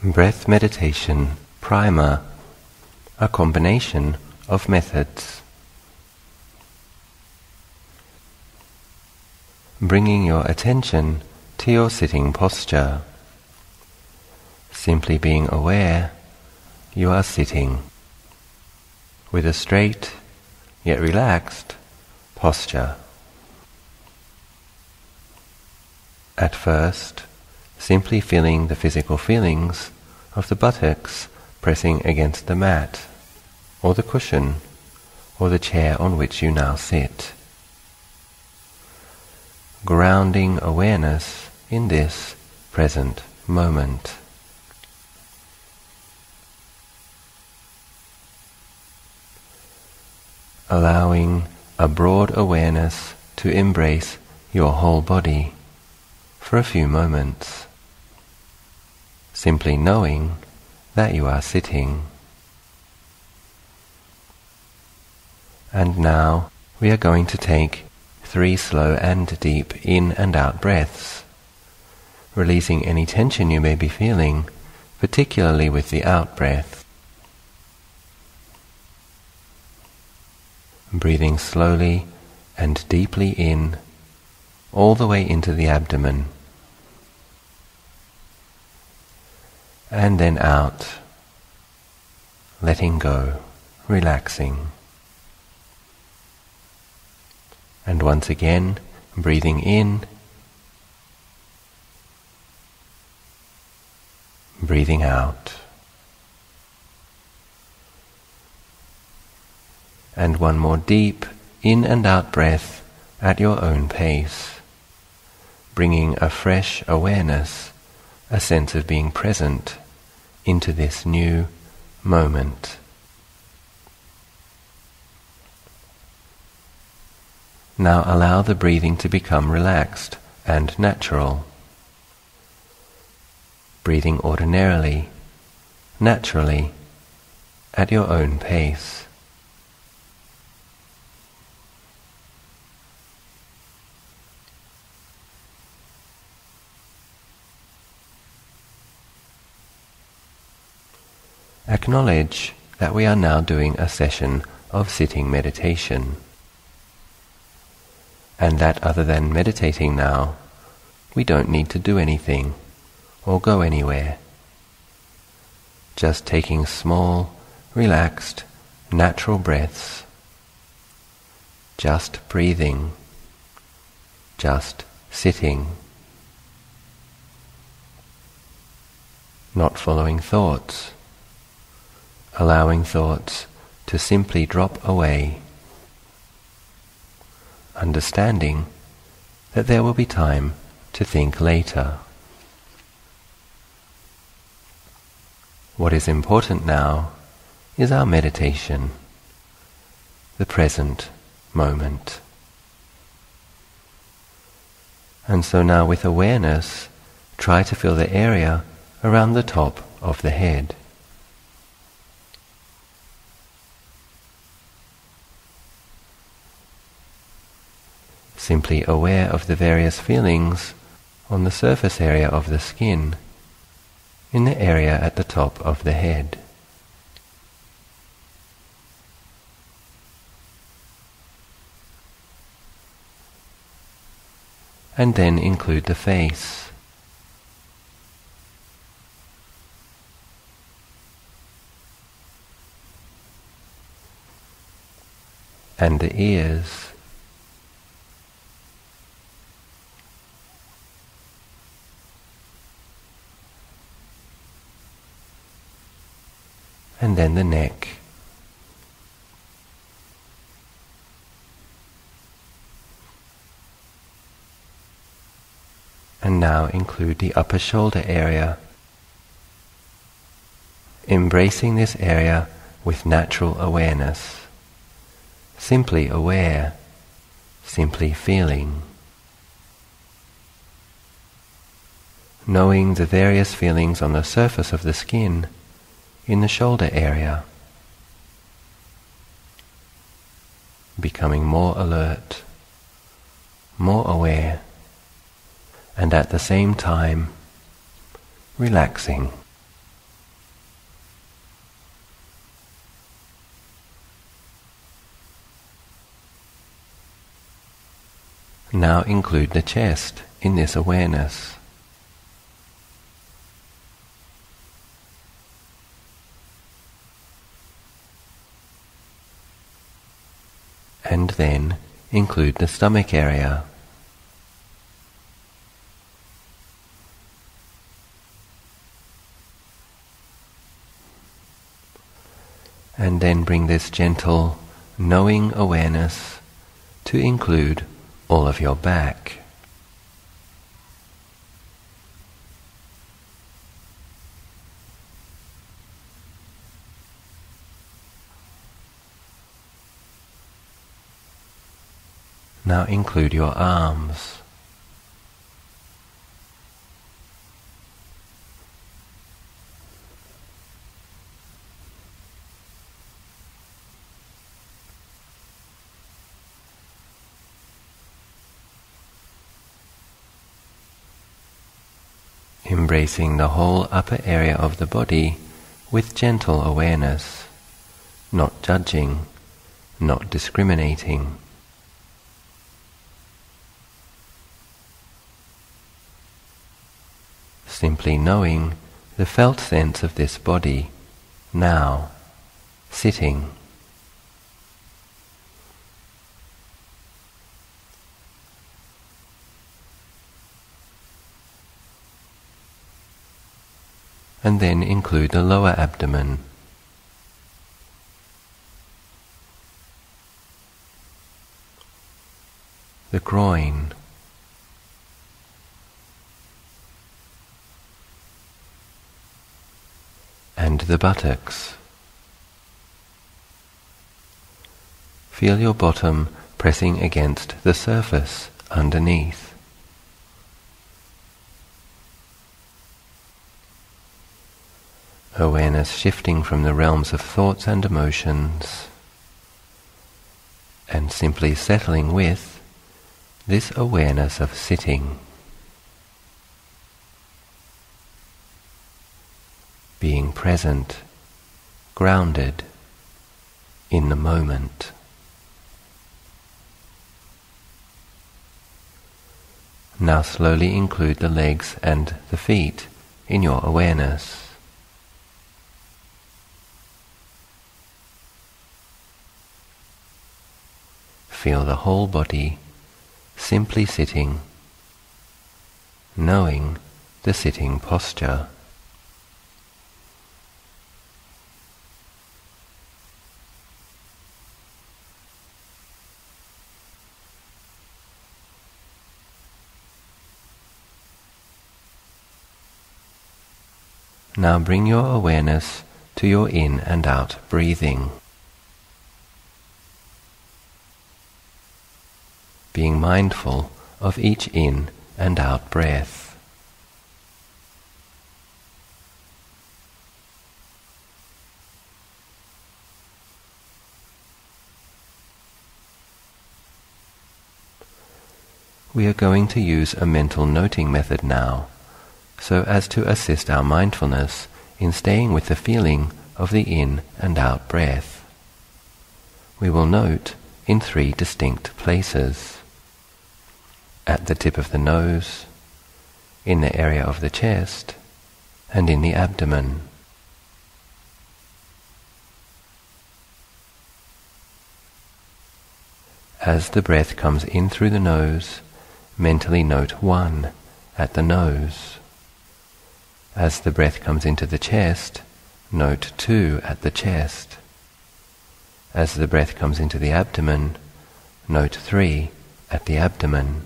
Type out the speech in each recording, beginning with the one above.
Breath meditation primer, a combination of methods. Bringing your attention to your sitting posture. Simply being aware you are sitting with a straight yet relaxed posture. At first, simply feeling the physical feelings of the buttocks pressing against the mat, or the cushion, or the chair on which you now sit. Grounding awareness in this present moment. Allowing a broad awareness to embrace your whole body for a few moments. Simply knowing that you are sitting. And now we are going to take 3 slow and deep in and out breaths, releasing any tension you may be feeling, particularly with the out breath. Breathing slowly and deeply in, all the way into the abdomen. And then out, letting go, relaxing. And once again, breathing in, breathing out. And one more deep in and out breath at your own pace, bringing a fresh awareness, a sense of being present into this new moment. Now allow the breathing to become relaxed and natural. Breathing ordinarily, naturally, at your own pace. Acknowledge that we are now doing a session of sitting meditation, and that other than meditating now, we don't need to do anything or go anywhere. Just taking small, relaxed, natural breaths, just breathing, just sitting, not following thoughts, allowing thoughts to simply drop away, understanding that there will be time to think later. What is important now is our meditation, the present moment. And so now with awareness, try to feel the area around the top of the head. Simply aware of the various feelings on the surface area of the skin, in the area at the top of the head. And then include the face. And the ears. And then the neck. And now include the upper shoulder area, embracing this area with natural awareness, simply aware, simply feeling, knowing the various feelings on the surface of the skin in the shoulder area, becoming more alert, more aware, and at the same time relaxing. Now include the chest in this awareness. And then include the stomach area. And then bring this gentle, knowing awareness to include all of your back. Now include your arms. Embracing the whole upper area of the body with gentle awareness, not judging, not discriminating. Simply knowing the felt sense of this body, now, sitting. And then include the lower abdomen. The groin. And the buttocks. Feel your bottom pressing against the surface underneath. Awareness shifting from the realms of thoughts and emotions, and simply settling with this awareness of sitting, being present, grounded in the moment. Now slowly include the legs and the feet in your awareness. Feel the whole body simply sitting, knowing the sitting posture. Now bring your awareness to your in and out breathing. Being mindful of each in and out breath. We are going to use a mental noting method now, so as to assist our mindfulness in staying with the feeling of the in and out breath. We will note in 3 distinct places: at the tip of the nose, in the area of the chest, and in the abdomen. As the breath comes in through the nose, mentally note 1 at the nose. As the breath comes into the chest, note 2 at the chest. As the breath comes into the abdomen, note 3 at the abdomen.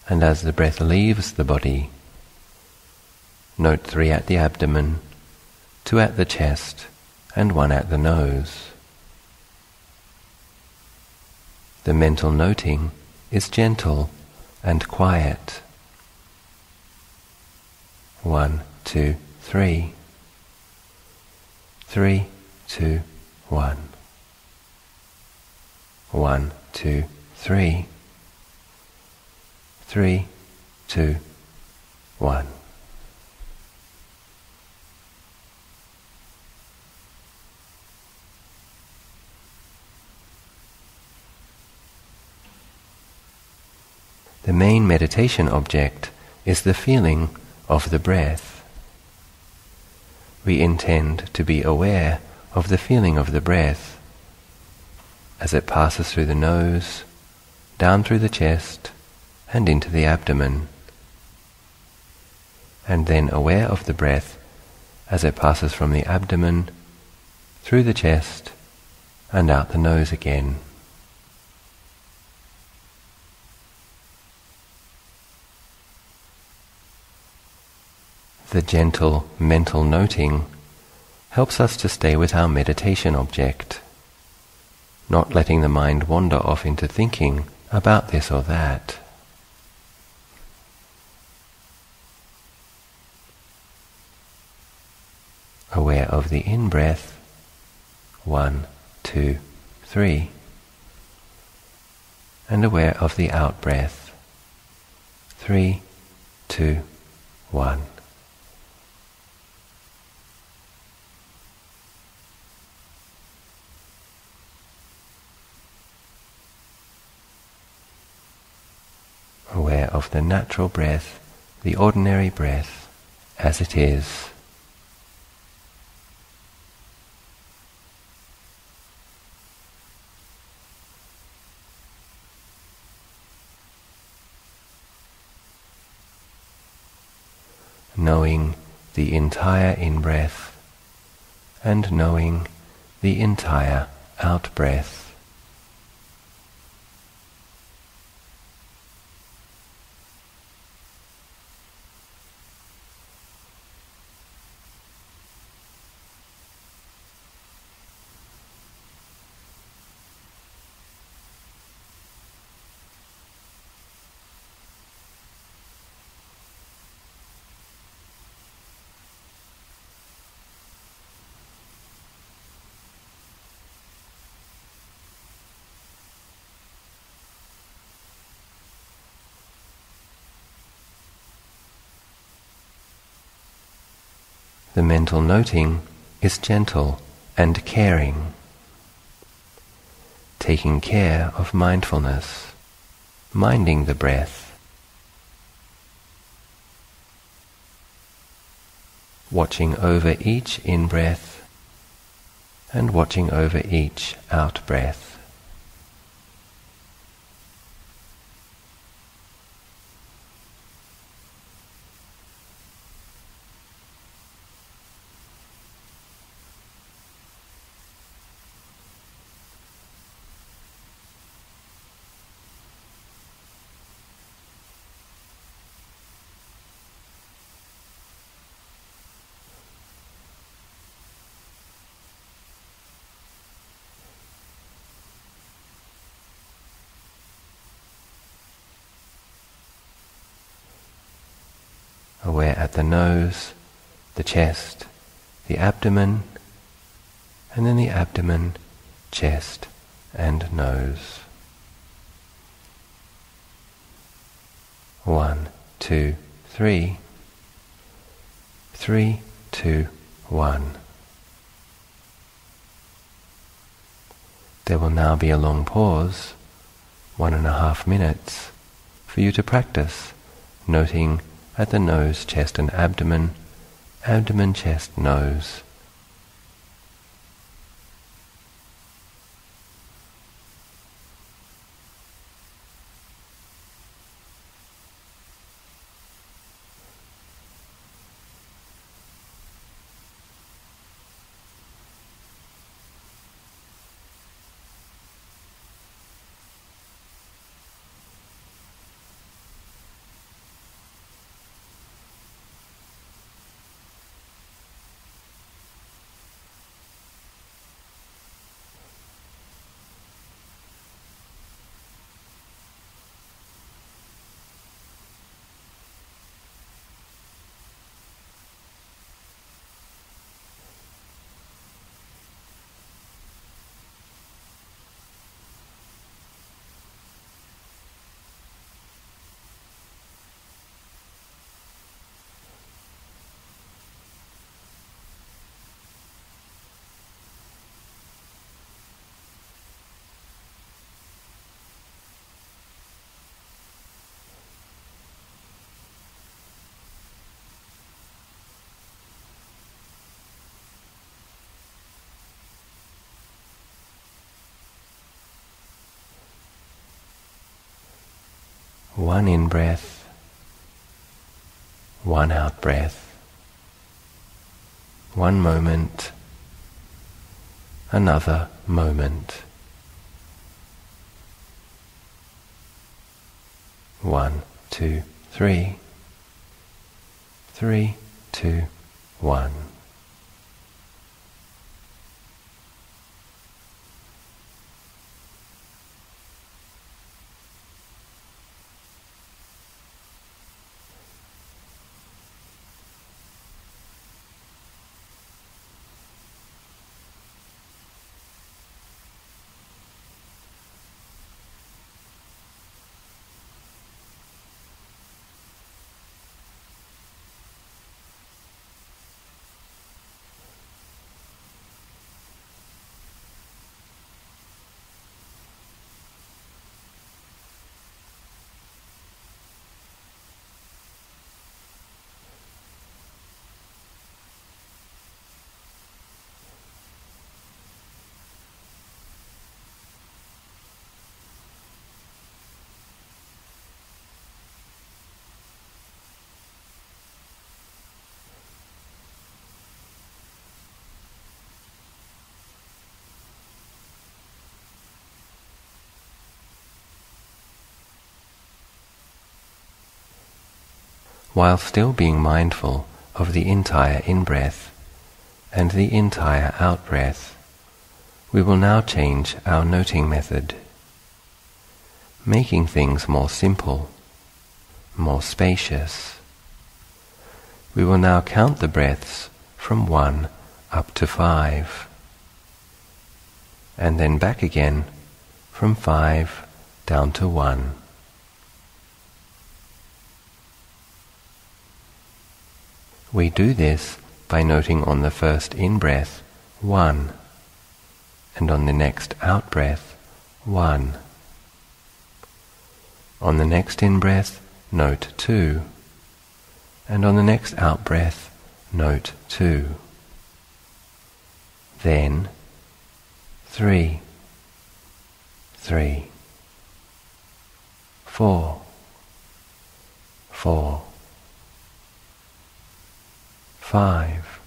And as the breath leaves the body, note 3 at the abdomen, 2 at the chest, and 1 at the nose. The mental noting is gentle and quiet. 1, 2, 3. 3, 2, 1. 1, 2, 3. 3, 2, 1. The main meditation object is the feeling of the breath. We intend to be aware of the feeling of the breath as it passes through the nose, down through the chest, and into the abdomen, and then aware of the breath as it passes from the abdomen, through the chest, and out the nose again. The gentle mental noting helps us to stay with our meditation object, not letting the mind wander off into thinking about this or that. Aware of the in-breath, 1, 2, 3, and aware of the out-breath, 3, 2, 1. Aware of the natural breath, the ordinary breath, as it is. Knowing the entire in-breath and knowing the entire out-breath. The mental noting is gentle and caring, taking care of mindfulness, minding the breath, watching over each in-breath and watching over each out-breath. Aware at the nose, the chest, the abdomen, and then the abdomen, chest, and nose. 1, 2, 3. 3, 2, 1. There will now be a long pause, 1.5 minutes, for you to practice, noting at the nose, chest and abdomen, abdomen, chest, nose. One in-breath, one out-breath. One moment, another moment. 1, 2, 3. 3, 2, 1. While still being mindful of the entire in-breath and the entire out-breath, we will now change our noting method, making things more simple, more spacious. We will now count the breaths from 1 up to 5, and then back again from 5 down to 1. We do this by noting on the first in-breath 1, and on the next out-breath 1. On the next in-breath, note 2, and on the next out-breath, note 2. Then 3, 3, 4, 4, 5,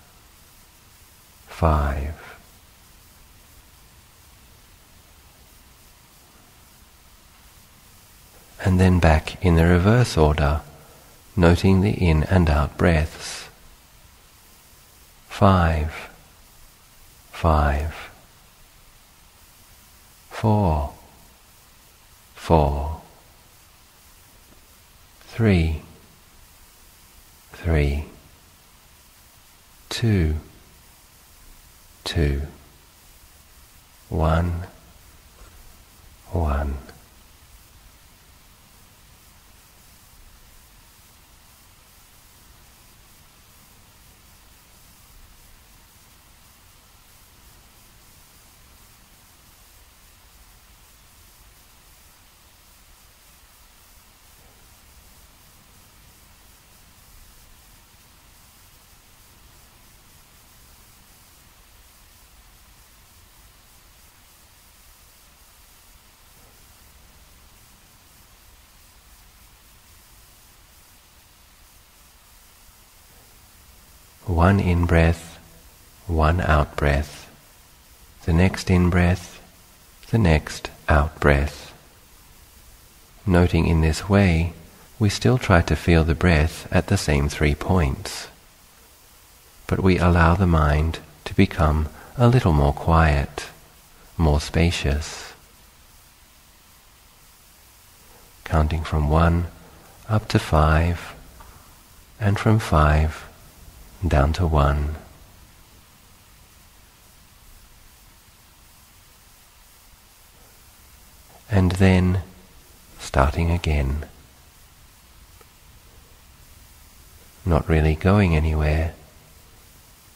5. And then back in the reverse order, noting the in and out breaths. 5, 5, 4, 4, 3, 3, 2, 2, 1, 1. One in-breath, one out-breath, the next in-breath, the next out-breath. Noting in this way, we still try to feel the breath at the same 3 points, but we allow the mind to become a little more quiet, more spacious. Counting from 1 up to 5, and from 5 down to 1. And then starting again. Not really going anywhere,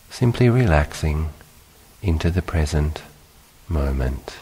simply relaxing into the present moment.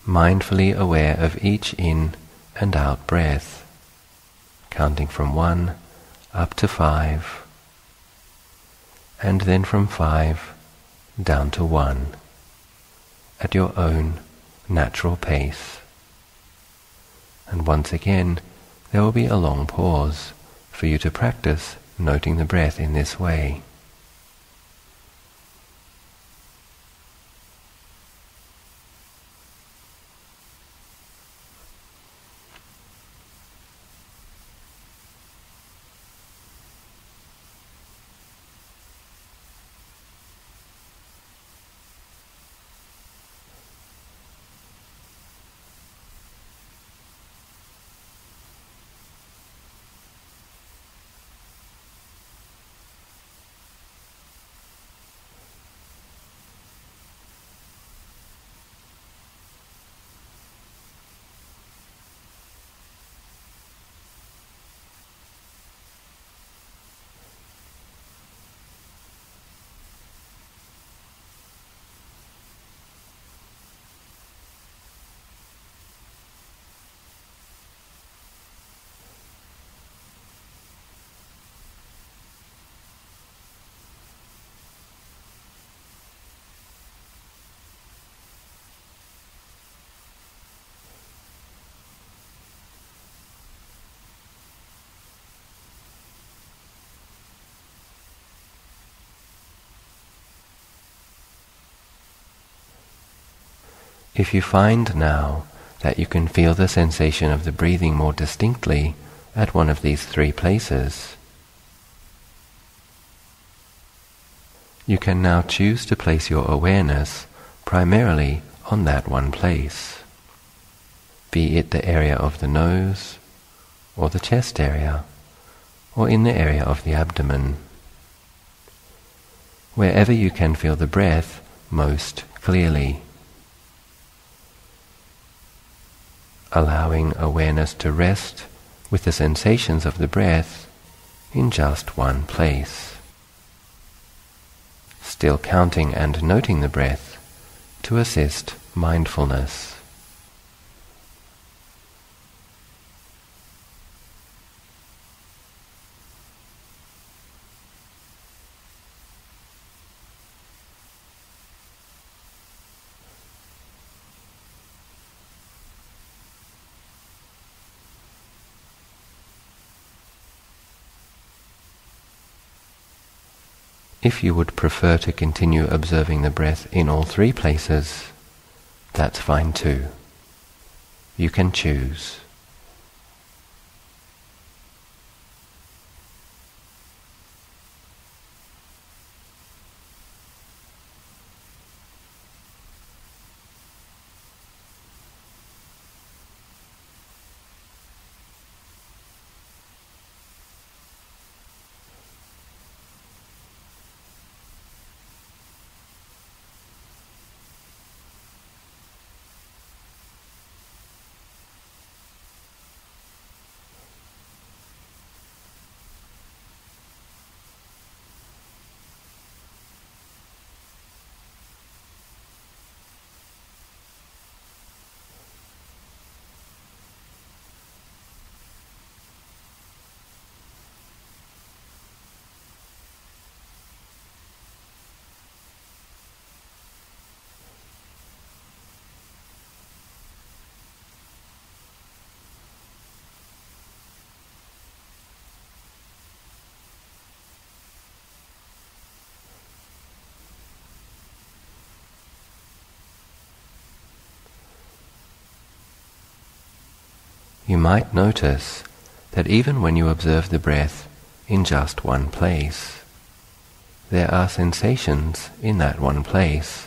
mindfully aware of each in and out breath, counting from 1 up to 5, and then from 5 down to 1, at your own natural pace. And once again, there will be a long pause for you to practice noting the breath in this way. If you find now that you can feel the sensation of the breathing more distinctly at one of these 3 places, you can now choose to place your awareness primarily on that one place, be it the area of the nose, or the chest area, or in the area of the abdomen, wherever you can feel the breath most clearly. Allowing awareness to rest with the sensations of the breath in just one place. Still counting and noting the breath to assist mindfulness. If you would prefer to continue observing the breath in all 3 places, that's fine too. You can choose. You might notice that even when you observe the breath in just one place, there are sensations in that one place,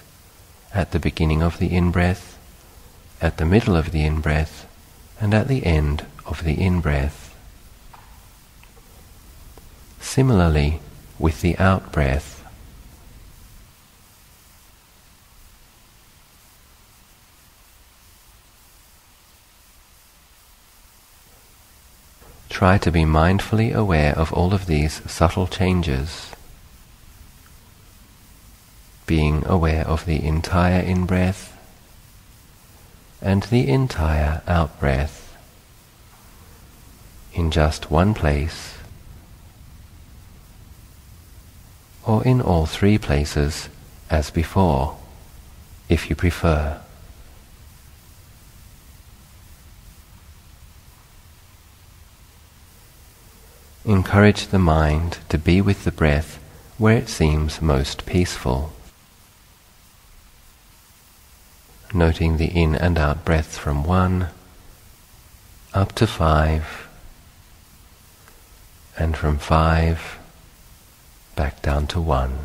at the beginning of the in-breath, at the middle of the in-breath, and at the end of the in-breath. Similarly, with the out-breath, try to be mindfully aware of all of these subtle changes, being aware of the entire in-breath, and the entire out-breath in just one place, or in all three places as before, if you prefer. Encourage the mind to be with the breath where it seems most peaceful, noting the in and out breaths from 1 up to 5, and from 5 back down to 1.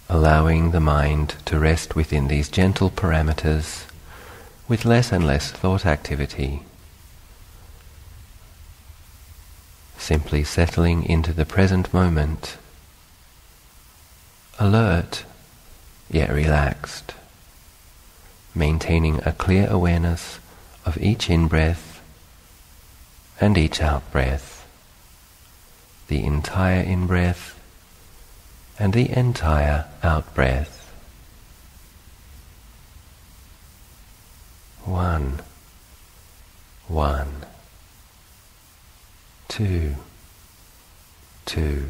Allowing the mind to rest within these gentle parameters with less and less thought activity, simply settling into the present moment, alert yet relaxed, maintaining a clear awareness of each in-breath and each out-breath, the entire in-breath and the entire out-breath. 1, 1, 2, 2,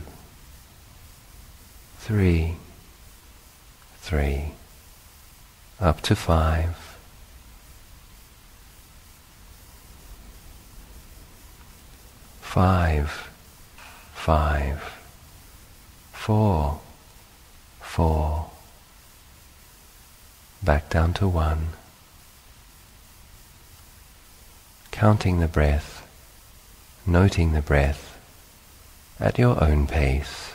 3, 3, up to 5, 5, 5, 4, 4, back down to 1, counting the breath, noting the breath at your own pace.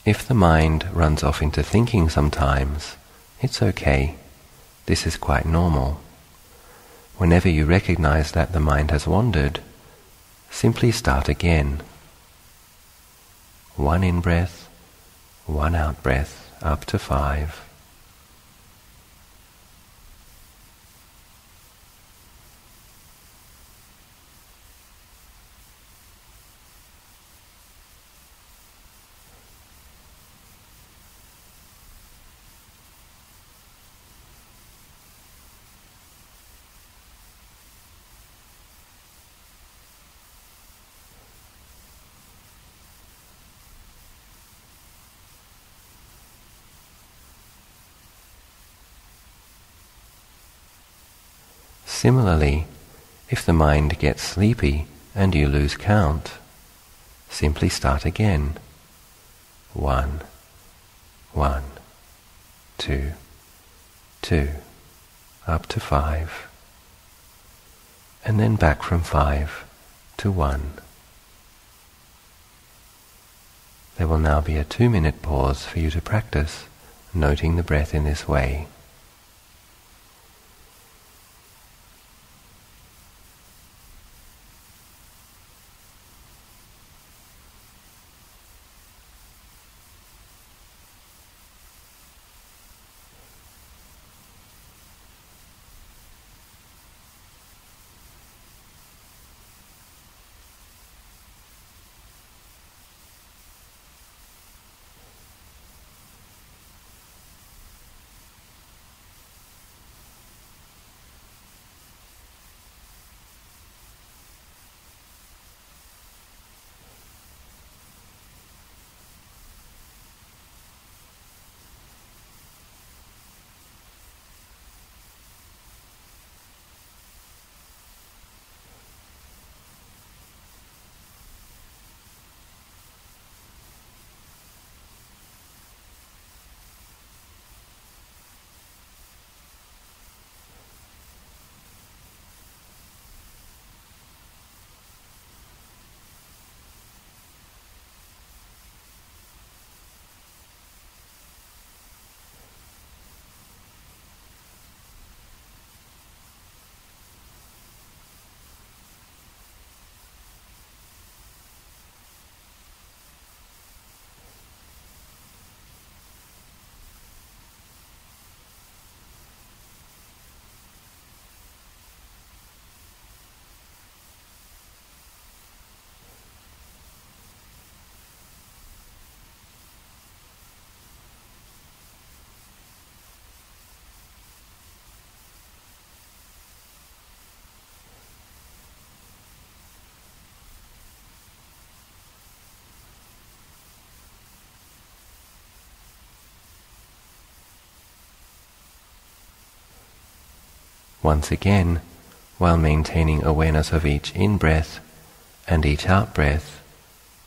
If the mind runs off into thinking sometimes, it's okay. This is quite normal. Whenever you recognize that the mind has wandered, simply start again. 1 in-breath, one out breath up to 5. Similarly, if the mind gets sleepy and you lose count, simply start again. 1, 1, 2, 2, up to 5, and then back from 5 to 1. There will now be a 2-minute pause for you to practice noting the breath in this way. Once again, while maintaining awareness of each in-breath and each out-breath,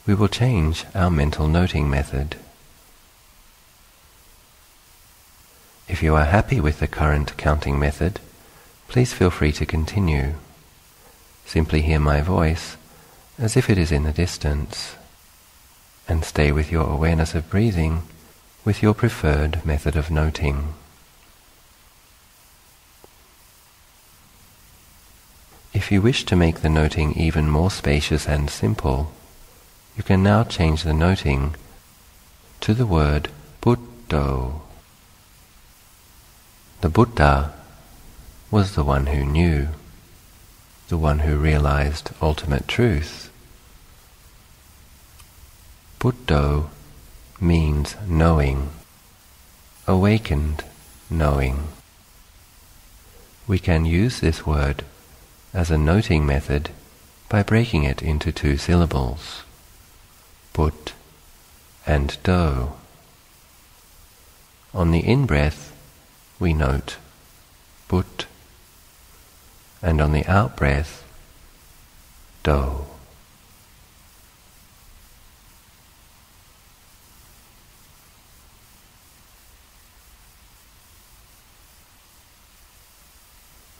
we will change our mental noting method. If you are happy with the current counting method, please feel free to continue. Simply hear my voice as if it is in the distance, and stay with your awareness of breathing with your preferred method of noting. If you wish to make the noting even more spacious and simple, you can now change the noting to the word Buddho. The Buddha was the one who knew, the one who realized ultimate truth. Buddho means knowing, awakened knowing. We can use this word as a noting method by breaking it into 2 syllables, Bud and Do. On the in-breath, we note Bud, and on the out-breath, Do.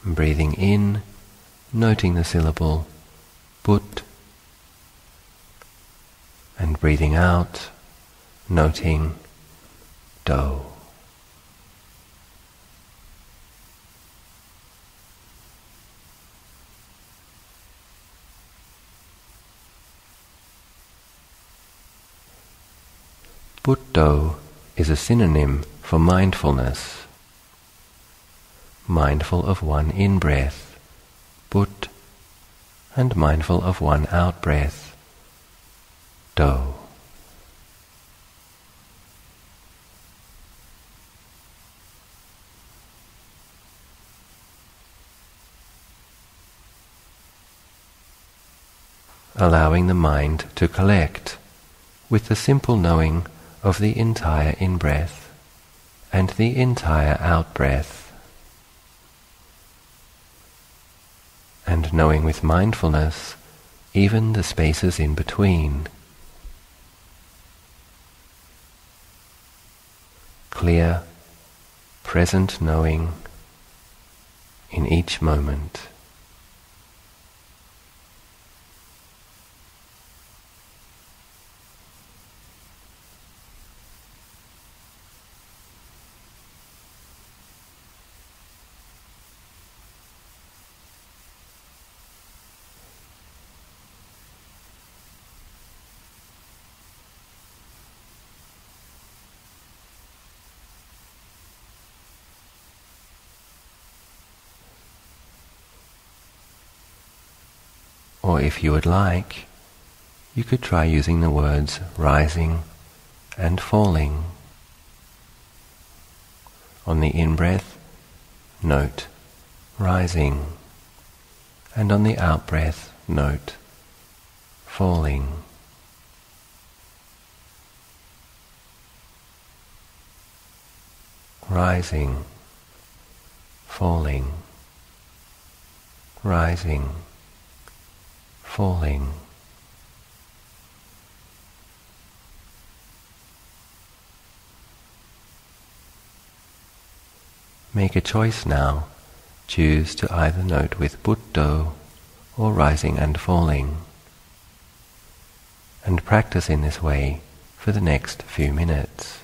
Breathing in, noting the syllable Bud, and breathing out, noting Do. Buddho is a synonym for mindfulness. Mindful of one in-breath, Buddh, and mindful of one out-breath, Do. Allowing the mind to collect with the simple knowing of the entire in-breath and the entire out-breath, and knowing with mindfulness even the spaces in between. Clear, present knowing in each moment. Or if you would like, you could try using the words rising and falling. On the in-breath, note rising, and on the out-breath, note falling. Rising, falling, rising, falling. Make a choice now. Choose to either note with Buddho or rising and falling, and practice in this way for the next few minutes.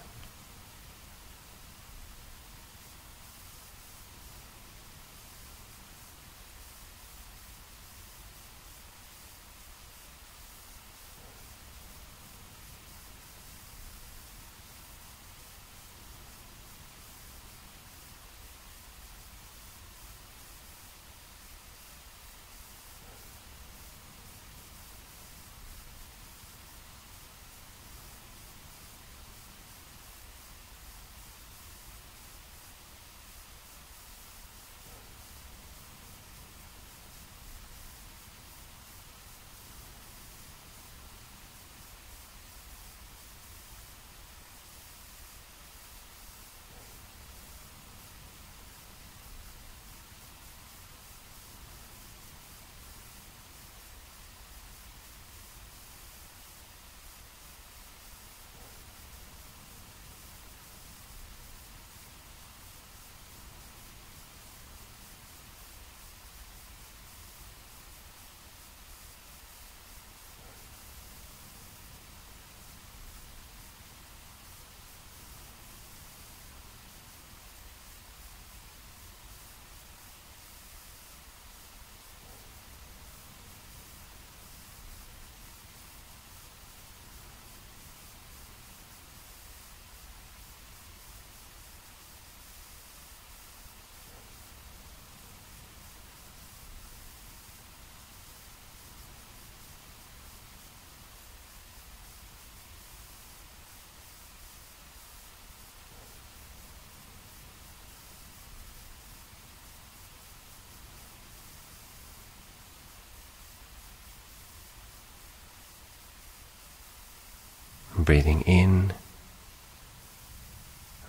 Breathing in,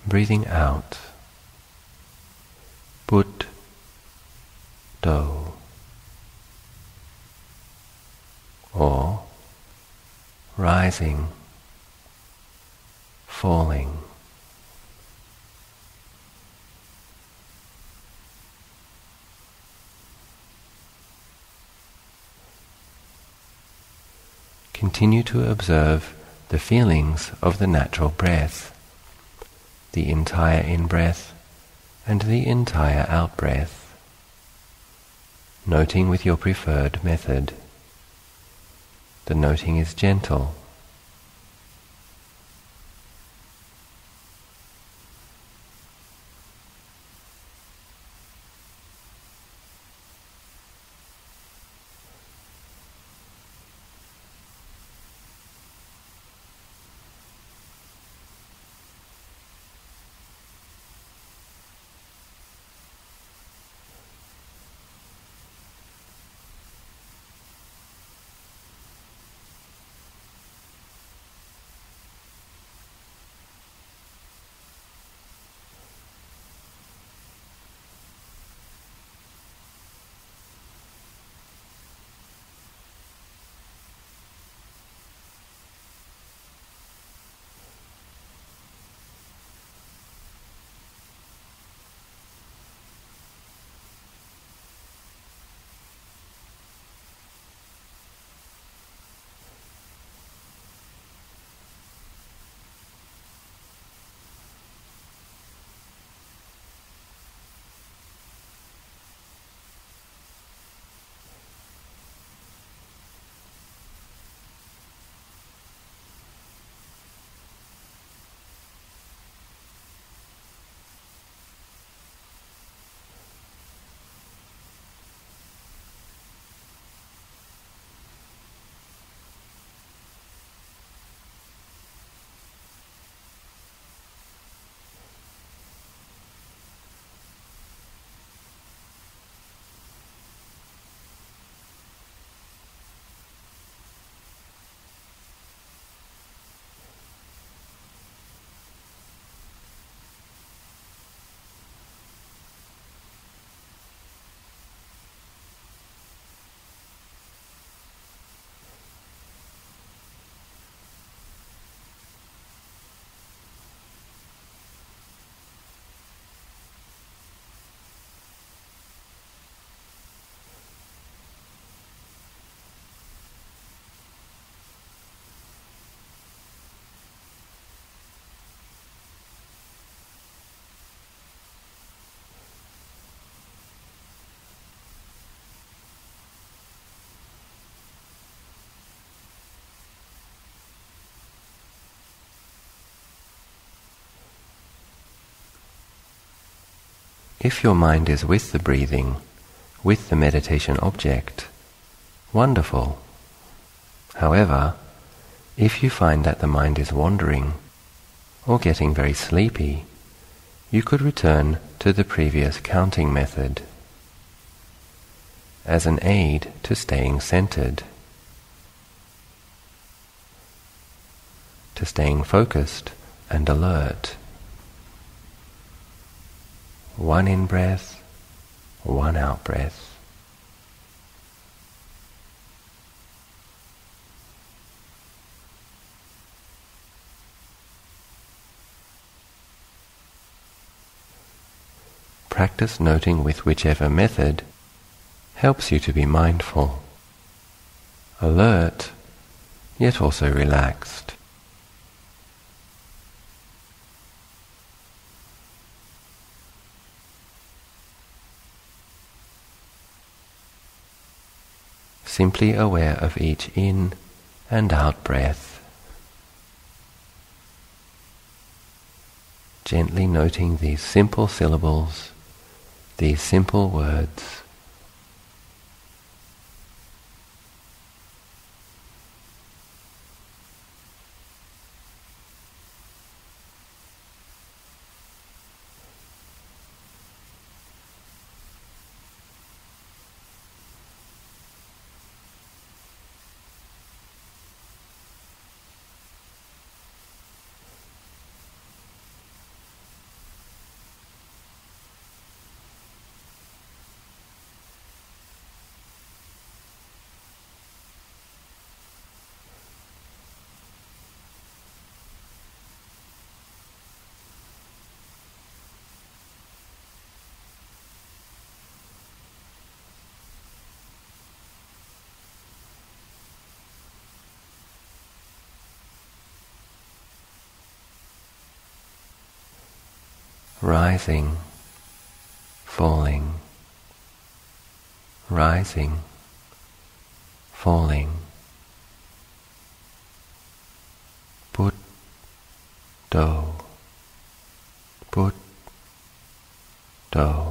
breathing out. Buddho. Or rising, falling. Continue to observe the feelings of the natural breath, the entire in-breath and the entire out-breath, noting with your preferred method. The noting is gentle. If your mind is with the breathing, with the meditation object, wonderful. However, if you find that the mind is wandering or getting very sleepy, you could return to the previous counting method as an aid to staying centered, to staying focused and alert. 1 in-breath, 1 out-breath. Practice noting with whichever method helps you to be mindful, alert, yet also relaxed. Simply aware of each in and out breath. Gently noting these simple syllables, these simple words. Rising, falling, rising, falling. Put, do, put, do.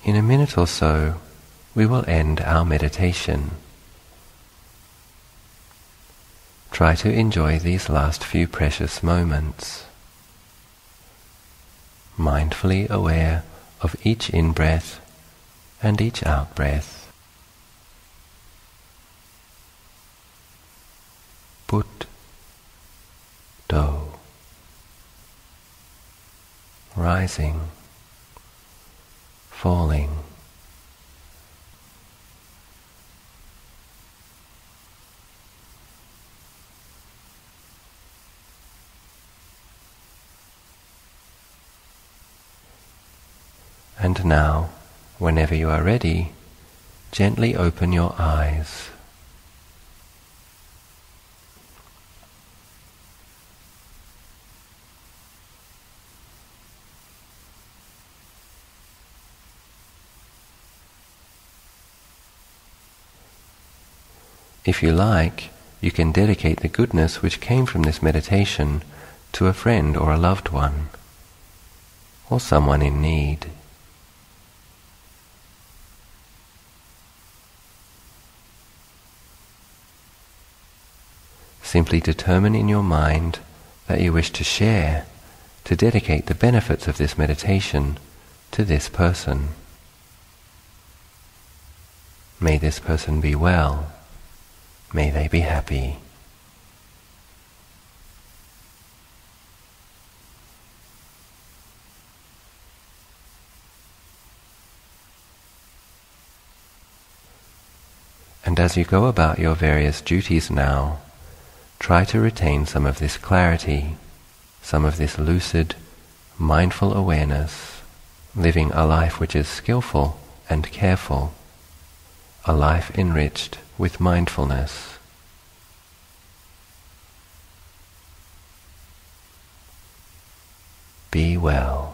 In a minute or so, we will end our meditation. Try to enjoy these last few precious moments, mindfully aware of each in-breath and each out-breath. Put, do, rising, falling. And now, whenever you are ready, gently open your eyes. If you like, you can dedicate the goodness which came from this meditation to a friend or a loved one, or someone in need. Simply determine in your mind that you wish to share, to dedicate the benefits of this meditation to this person. May this person be well. May they be happy. And as you go about your various duties now, try to retain some of this clarity, some of this lucid, mindful awareness, living a life which is skillful and careful, a life enriched with mindfulness. Be well.